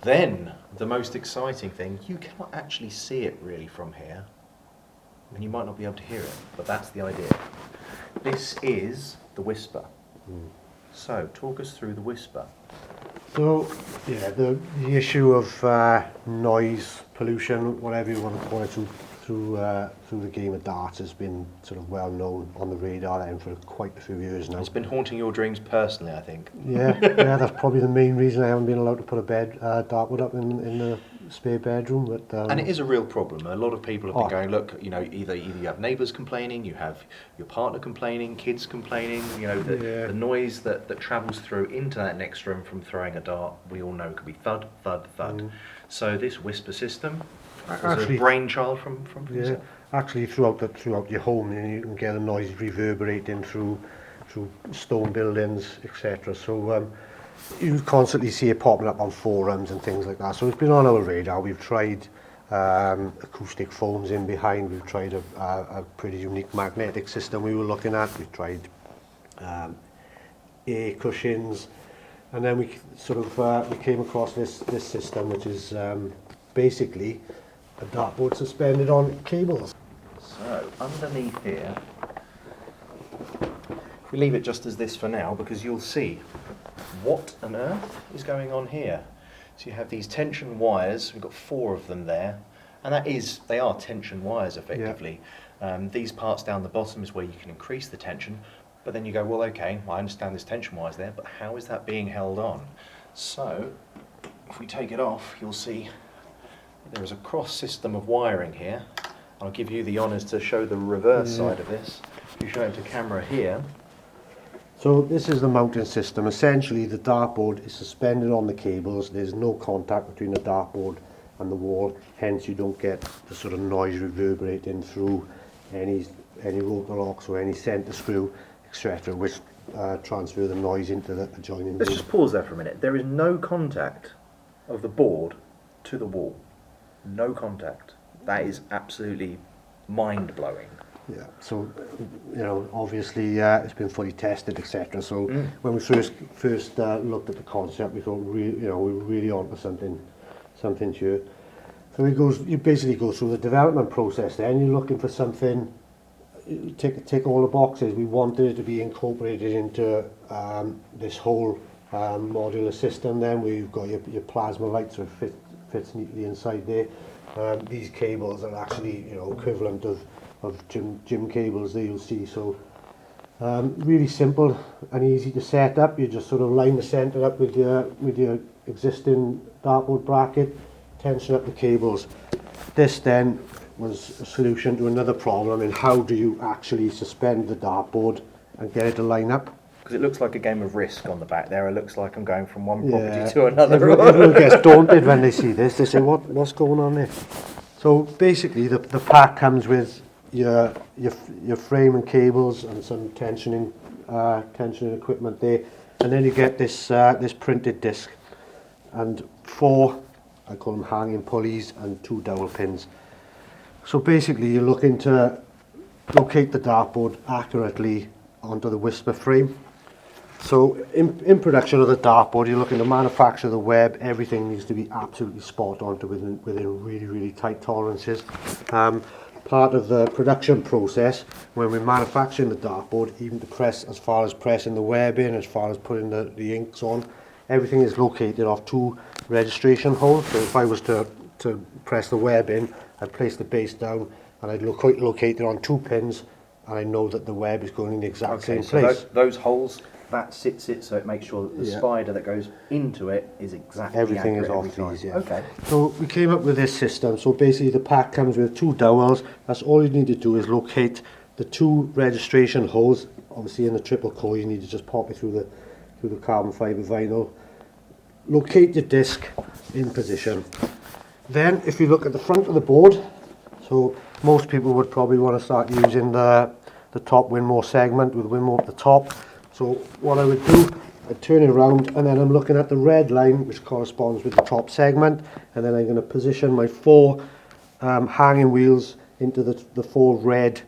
Then, the most exciting thing, you cannot actually see it really from here, and you might not be able to hear it, but that's the idea. This is the Wispa. So, talk us through the Wispa. So, yeah, the issue of noise, pollution, whatever you want to call it, through the game of darts has been sort of well known on the radar then for quite a few years now. It's been haunting your dreams personally, I think. Yeah, that's probably the main reason I haven't been allowed to put a dartboard up in the spare bedroom. But and it is a real problem. A lot of people have been going, look, you know, either you have neighbours complaining, you have your partner complaining, kids complaining, you know, the noise that travels through into that next room from throwing a dart, we all know could be thud, thud, thud. So this Wispa system was a brainchild from yourself? Actually throughout your home, you can get a noise reverberating through stone buildings, etc. So you constantly see it popping up on forums and things like that. So it's been on our radar. We've tried acoustic foams in behind. We've tried a pretty unique magnetic system we were looking at. We've tried air cushions, and then we sort of we came across this system, which is basically a dartboard suspended on cables. So underneath here, if we leave it just as this for now, because you'll see what on earth is going on here. So you have these tension wires, we've got 4 of them there, and they are tension wires effectively. Yeah. These parts down the bottom is where you can increase the tension, but then you go, well, okay, I understand this tension wire's there, but how is that being held on? So if we take it off, you'll see there is a cross system of wiring here. I'll give you the honours to show the reverse side of this. If you show it to camera here. So this is the mounting system. Essentially the dartboard is suspended on the cables. There's no contact between the dartboard and the wall, hence you don't get the sort of noise reverberating through any rotor locks or any centre screw, etc., which transfer the noise into the adjoining board. Let's just pause there for a minute. There is no contact of the board to the wall. No contact. That is absolutely mind-blowing. Yeah, so you know, obviously it's been fully tested, etc. So when we first looked at the concept, we thought, we were really onto something here. So you basically go through the development process. Then you're looking for something. Tick all the boxes. We wanted it to be incorporated into this whole modular system. Then we've got your plasma lights, so it fits neatly inside there. These cables are actually equivalent of gym cables that you'll see. So really simple and easy to set up. You just sort of line the centre up with your existing dartboard bracket, tension up the cables. This then was a solution to another problem in how do you actually suspend the dartboard and get it to line up. Because it looks like a game of Risk on the back there. It looks like I'm going from one property to another. Everyone gets daunted when they see this. They say, what's going on there? So basically the pack comes with your frame and cables and some tensioning equipment there, and then you get this printed disc and 4, I call them hanging pulleys, and 2 dowel pins. So basically you're looking to locate the dartboard accurately onto the Wispa frame. So in production of the dartboard, you're looking to manufacture the web. Everything needs to be absolutely spot on to within really, really tight tolerances. Part of the production process, when we're manufacturing the dartboard, even to press, as far as pressing the web in, as far as putting the inks on, everything is located off 2 registration holes. So if I was to press the web in, I'd place the base down and I'd locate it on 2 pins, and I know that the web is going in the exact same place. Those holes, that sits it so it makes sure that the spider that goes into it is exactly everything is off time. these. Yeah. Okay. So we came up with this system. So basically the pack comes with 2 dowels. That's all you need to do is locate the 2 registration holes. Obviously in the triple core you need to just pop it through the carbon fibre vinyl. Locate your disc in position. Then if you look at the front of the board, so most people would probably want to start using the top Winmau segment with Winmau at the top. So what I would do, I'd turn it around, and then I'm looking at the red line which corresponds with the top segment, and then I'm going to position my 4 hanging wheels into the 4 red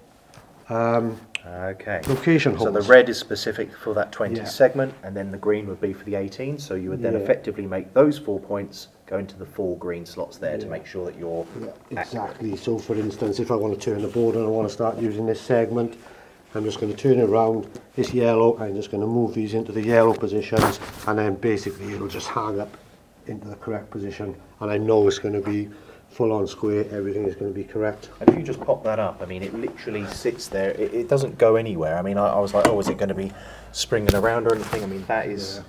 Okay. Location So holes. the red is specific for that 20 Yeah. segment, and then the green would be for the 18. So you would then Yeah. effectively make those 4 points go into the 4 green slots there to Yeah. make sure that you're Yeah, exactly. So for instance, if I want to turn the board and I want to start using this segment, I'm just going to turn it around, this yellow, I'm just going to move these into the yellow positions, and then basically it'll just hang up into the correct position, and I know it's going to be full on square, everything is going to be correct. And if you just pop that up, I mean, it literally sits there. It doesn't go anywhere. I mean, I was like, oh, is it going to be springing around or anything? I mean, that is,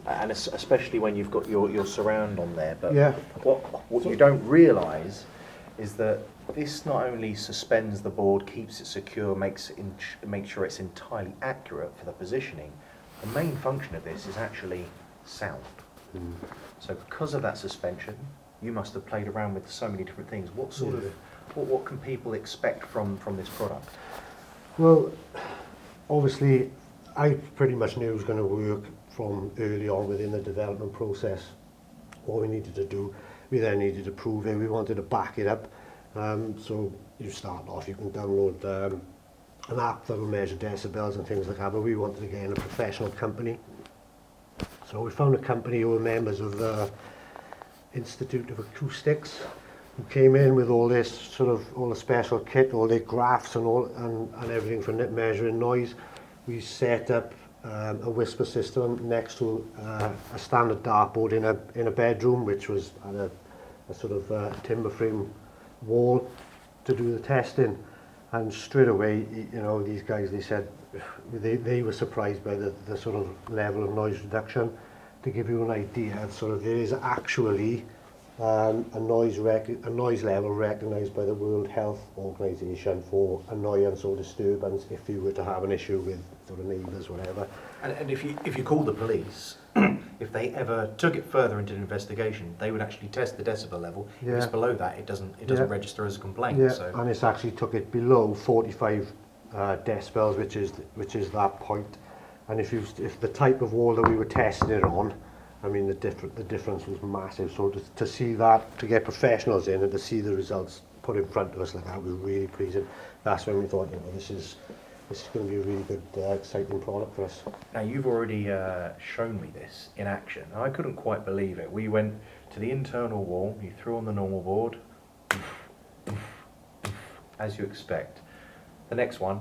and especially when you've got your surround on there. But Yeah. what you don't realise is that this not only suspends the board, keeps it secure, makes sure it's entirely accurate for the positioning. The main function of this is actually sound. So because of that suspension, you must have played around with so many different things. What sort of, what can people expect from this product? Well, obviously, I pretty much knew it was going to work from early on within the development process. What we needed to do, we then needed to prove it, we wanted to back it up. So you start off, you can download an app that will measure decibels and things like that, but we wanted to get in a professional company. So we found a company who were members of the Institute of Acoustics, who came in with all this sort of all the special kit, all the graphs and all and everything for measuring noise. We set up a Wispa system next to a standard dartboard in a bedroom, which was at a sort of timber frame wall to do the testing. And straight away, you know, these guys, they said they were surprised by the sort of level of noise reduction. To give you an idea, sort of there is actually a noise level recognised by the World Health Organization for annoyance or disturbance if you were to have an issue with sort of neighbours, whatever. And if you call the police, if they ever took it further into an investigation, they would actually test the decibel level. Yeah. If it's below that, it doesn't register as a complaint. Yeah, So. and it's actually took it below 45 decibels, which is that point. And if the type of wall that we were testing it on, I mean the difference was massive. So to see that, to get professionals in and to see the results put in front of us like that was really pleasing. That's when we thought, you know, this is going to be a really good, exciting product for us. Now you've already shown me this in action. I couldn't quite believe it. We went to the internal wall. You threw on the normal board, as you expect. The next one.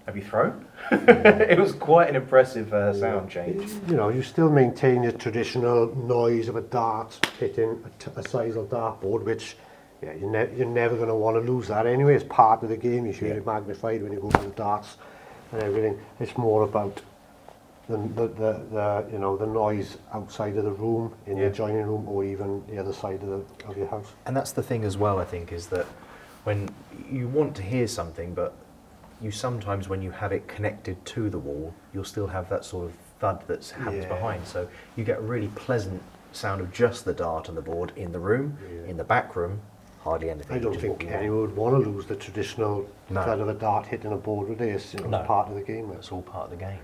Have you thrown? It was quite an impressive sound change. You know, you still maintain your traditional noise of a dart hitting a sizable dartboard, which you're never going to want to lose that anyway. It's part of the game. You hear it magnified when you go to the darts and everything. It's more about the you know, the noise outside of the room, in the adjoining room, or even the other side of your house. And that's the thing as well, I think, is that when you want to hear something, but you sometimes, when you have it connected to the wall, you'll still have that sort of thud that happens behind. So you get a really pleasant sound of just the dart and the board in the room. In the back room, hardly anything. I don't think anyone would want to lose the traditional thud of a dart hitting a board with this. You know, it's part of the game. It's all part of the game.